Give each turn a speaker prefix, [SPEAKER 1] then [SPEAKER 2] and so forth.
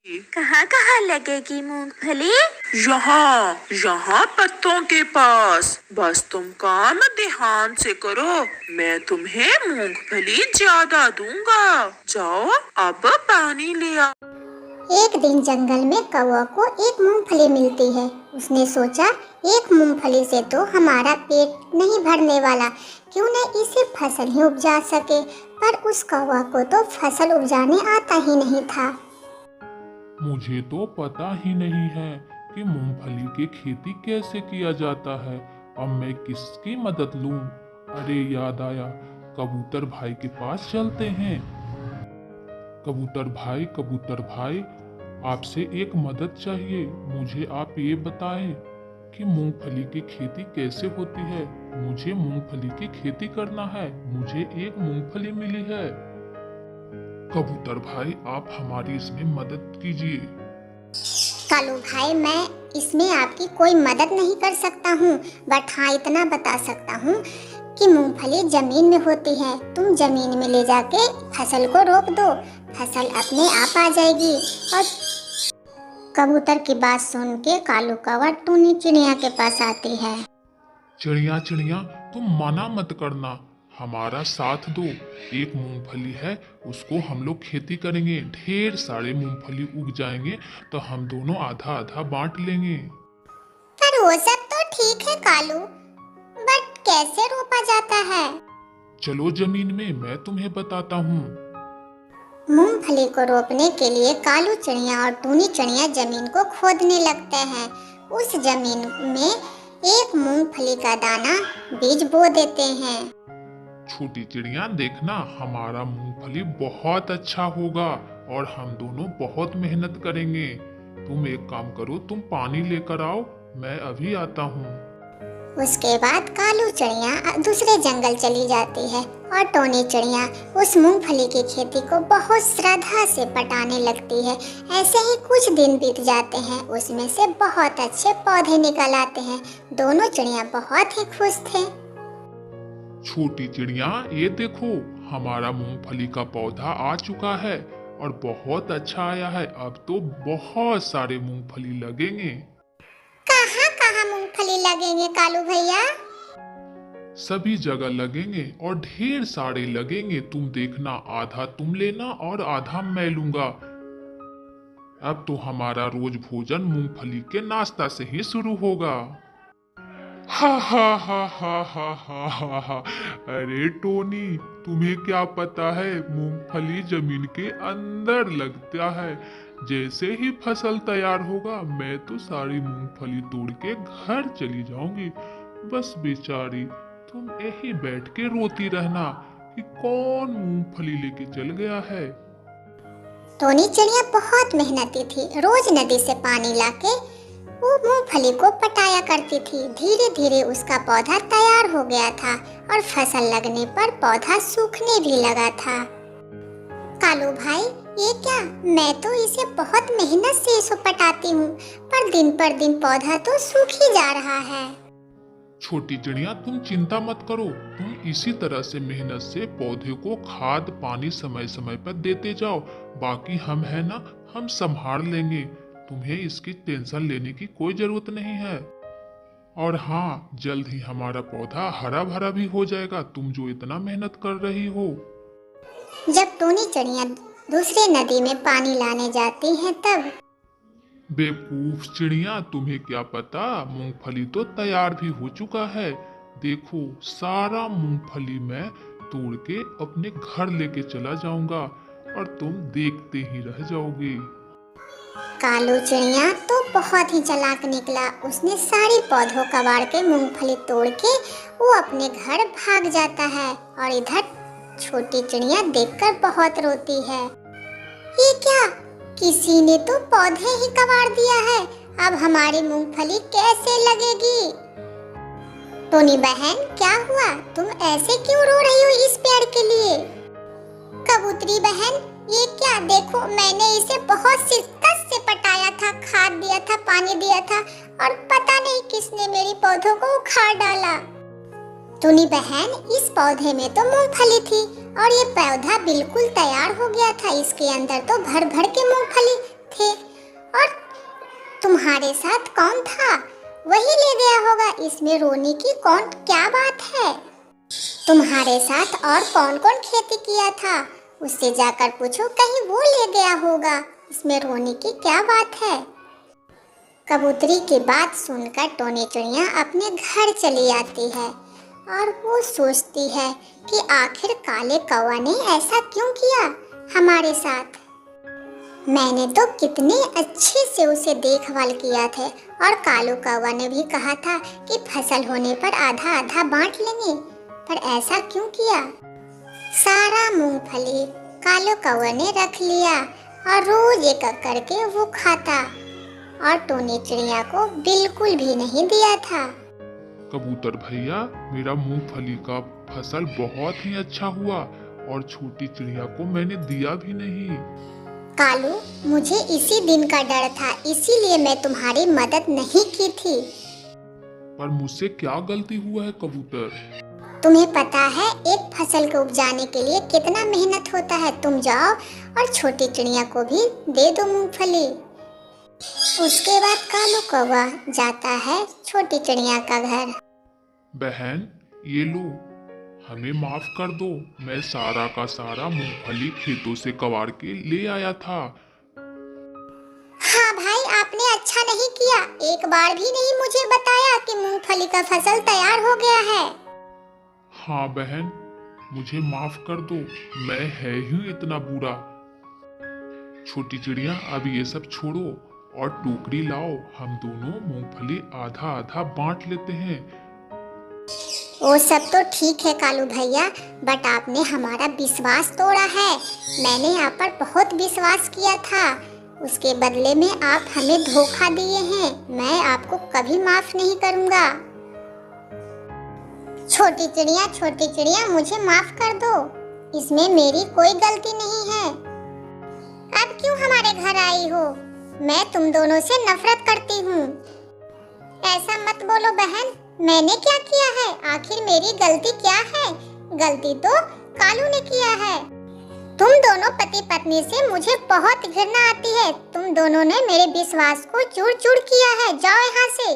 [SPEAKER 1] कहाँ कहाँ लगेगी मूंगफली?
[SPEAKER 2] यहाँ यहाँ पत्तों के पास। बस तुम काम ध्यान से करो, मैं तुम्हें मूंगफली ज्यादा दूंगा। जाओ अब पानी ले आओ।
[SPEAKER 3] एक दिन जंगल में कौवा को एक मूंगफली मिलती है। उसने सोचा, एक मूंगफली से तो हमारा पेट नहीं भरने वाला, क्यों न इसे फसल ही उपजा सके। पर उस कौवा को तो फसल उपजाने आता ही नहीं था।
[SPEAKER 4] मुझे तो पता ही नहीं है कि मूंगफली की खेती कैसे किया जाता है। अब मैं किसकी मदद लूं? अरे याद आया, कबूतर भाई के पास चलते हैं। कबूतर भाई, आपसे एक मदद चाहिए। मुझे आप ये बताएं कि मूंगफली की खेती कैसे होती है। मुझे मूंगफली की खेती करना है, मुझे एक मूंगफली मिली है। कबूतर भाई, आप हमारी इसमें मदद कीजिए।
[SPEAKER 3] कालू भाई, मैं इसमें आपकी कोई मदद नहीं कर सकता हूँ, बट हाँ इतना बता सकता हूँ कि मूंगफली जमीन में होती है। तुम जमीन में ले जाके फसल को रोप दो, फसल अपने आप आ जाएगी। और कबूतर की बात सुन के कालू कौवा टूनी चिड़िया के पास आती है।
[SPEAKER 4] चिड़िया तुम मना मत करना, हमारा साथ दो। एक मूंगफली है, उसको हम लोग खेती करेंगे, ढेर सारे मूंगफली उग जाएंगे तो हम दोनों आधा आधा बांट लेंगे।
[SPEAKER 3] पर वो सब तो ठीक है कालू, बट कैसे रोपा जाता है?
[SPEAKER 4] चलो जमीन में, मैं तुम्हें बताता हूँ।
[SPEAKER 3] मूंगफली को रोपने के लिए कालू चिड़िया और टूनी चिड़िया जमीन को खोदने लगते हैं। उस जमीन में एक मूंगफली का दाना बीज बो देते हैं।
[SPEAKER 4] छोटी चिड़िया, देखना हमारा मूंगफली बहुत अच्छा होगा और हम दोनों बहुत मेहनत करेंगे। तुम एक काम करो, तुम पानी लेकर आओ, मैं अभी आता हूँ।
[SPEAKER 3] उसके बाद कालू चिड़िया दूसरे जंगल चली जाती है और टोनी चिड़िया उस मूंगफली की खेती को बहुत श्रद्धा से पटाने लगती है। ऐसे ही कुछ दिन बीत जाते हैं, उसमें से बहुत अच्छे पौधे निकल आते हैं। दोनों चिड़िया बहुत ही खुश थे।
[SPEAKER 4] छोटी चिड़िया, ये देखो, हमारा मूंगफली का पौधा आ चुका है और बहुत अच्छा आया है। अब तो बहुत सारे मूंगफली लगेंगे।
[SPEAKER 3] कहाँ कहाँ मूंगफली लगेंगे कालू भैया?
[SPEAKER 4] सभी जगह लगेंगे और ढेर सारे लगेंगे। तुम देखना, आधा तुम लेना और आधा मैं लूंगा। अब तो हमारा रोज भोजन मूंगफली के नाश्ता से ही शुरू होगा। हा हा हा हा हा हा हा हा। अरे टोनी, तुम्हें क्या पता है, मूंगफली जमीन के अंदर लगता है। जैसे ही फसल तैयार होगा, मैं तो सारी मूंगफली तोड़ के घर चली जाऊंगी। बस बेचारी, तुम यही बैठ के रोती रहना कि कौन मूंगफली लेके चल गया है।
[SPEAKER 3] टोनी चिड़िया बहुत मेहनती थी। रोज नदी से पानी लाके वो मूंगफली को पटाया करती थी। धीरे धीरे उसका पौधा तैयार हो गया था और फसल लगने पर पौधा सूखने भी लगा था। कालू भाई, ये क्या? मैं तो इसे बहुत मेहनत से इसको पटाती हूँ, पर दिन पौधा तो सूख ही जा रहा है।
[SPEAKER 4] छोटी चिड़िया, तुम चिंता मत करो। तुम इसी तरह से मेहनत से पौधे को खाद पानी समय समय पर देते जाओ। बाकी हम है ना, हम संभाल लेंगे। तुम्हें इसकी टेंशन लेने की कोई जरूरत नहीं है। और हाँ, जल्द ही हमारा पौधा हरा भरा भी हो जाएगा, तुम जो इतना मेहनत कर रही हो।
[SPEAKER 3] जब टोनी चिड़िया दूसरी नदी में पानी लाने जाती है तब
[SPEAKER 4] बेवकूफ चिड़िया, तुम्हें क्या पता, मूंगफली तो तैयार भी हो चुका है। देखो, सारा मूंगफली मैं तोड़ के अपने घर लेके चला जाऊंगा और तुम देखते ही रह जाओगे।
[SPEAKER 3] कालू चिड़िया तो बहुत ही चालाक निकला। उसने सारी पौधों कबाड़ के मूंगफली तोड़ के वो अपने घर भाग जाता है और इधर छोटी चिड़िया देखकर बहुत रोती है। ये क्या? किसी ने तो पौधे ही कबाड़ दिया है। अब हमारी मूंगफली कैसे लगेगी? टोनी बहन, क्या हुआ? तुम ऐसे क्यों रो रही हो इस पेड़ के लिए? कबूतरी बहन, ये क्या? देखो, मैंने इसे बहुत शिद्दत से पटाया था, खाद दिया था, पानी दिया था और पता नहीं किसने मेरी पौधों को उखाड़ डाला। टोनी बहन, इस पौधे में तो मूंगफली थी और ये पौधा बिल्कुल तैयार हो गया था। इसके अंदर तो भर भर के मूंगफली थे। तुम्हारे साथ कौन था? वही ले गया होगा, इसमें रोने की कौन क्या बात है? तुम्हारे साथ और कौन कौन खेती किया था? उससे जाकर पूछो, कहीं वो ले गया होगा, इसमें रोने की क्या बात है? कबूतरी की बात सुनकर टोनी चिड़िया अपने घर चली आती है और वो सोचती है कि आखिर काले कौवा ने ऐसा क्यों किया हमारे साथ। मैंने तो कितने अच्छे से उसे देखभाल किया था और कालू कौवा ने भी कहा था कि फसल होने पर आधा आधा बांट लेंगे, पर ऐसा क्यों किया? सारा मूंगफली कालू कौवा ने रख लिया और रोज एक एक करके वो खाता और टोनी चिड़िया को बिल्कुल भी नहीं दिया था।
[SPEAKER 4] कबूतर भैया, मेरा मूंगफली का फसल बहुत ही अच्छा हुआ और छोटी चिड़िया को मैंने दिया भी नहीं।
[SPEAKER 3] कालू, मुझे इसी दिन का डर था, इसीलिए मैं तुम्हारी मदद नहीं की थी।
[SPEAKER 4] पर मुझसे क्या गलती हुआ है कबूतर?
[SPEAKER 3] तुम्हें पता है एक फसल को उपजाने के लिए कितना मेहनत होता है। तुम जाओ और छोटी चिड़िया को भी दे दो मूंगफली। उसके बाद कालू कौवा जाता है छोटी चिड़िया का घर।
[SPEAKER 4] बहन, ये लो, हमें माफ कर दो, मैं सारा का सारा मूंगफली खेतों से कबाड़ के ले आया था।
[SPEAKER 3] हाँ भाई, आपने अच्छा नहीं किया, एक बार भी नहीं मुझे बताया कि मूंगफली का फसल तैयार हो गया है।
[SPEAKER 4] हाँ बहन, मुझे माफ कर दो, मैं है ही इतना बुरा। छोटी चिड़िया, अब ये सब छोड़ो और टोकरी लाओ, हम दोनों मूंगफली आधा आधा बांट लेते हैं।
[SPEAKER 3] वो सब तो ठीक है कालू भैया, बट आपने हमारा विश्वास तोड़ा है। मैंने आप पर बहुत विश्वास किया था, उसके बदले में आप हमें धोखा दिए हैं। मैं आपको कभी माफ नहीं करूंगा। छोटी चिड़िया, मुझे माफ कर दो, इसमें मेरी कोई गलती नहीं है। अब क्यों हमारे घर आई हो? मैं तुम दोनों से नफरत करती हूँ। ऐसा मत बोलो बहन, मैंने क्या किया है? आखिर मेरी गलती क्या है? गलती तो कालू ने किया है। तुम दोनों पति पत्नी से मुझे बहुत घृणा आती है। तुम दोनों ने मेरे विश्वास को चूर चूर किया है। जाओ यहाँ से।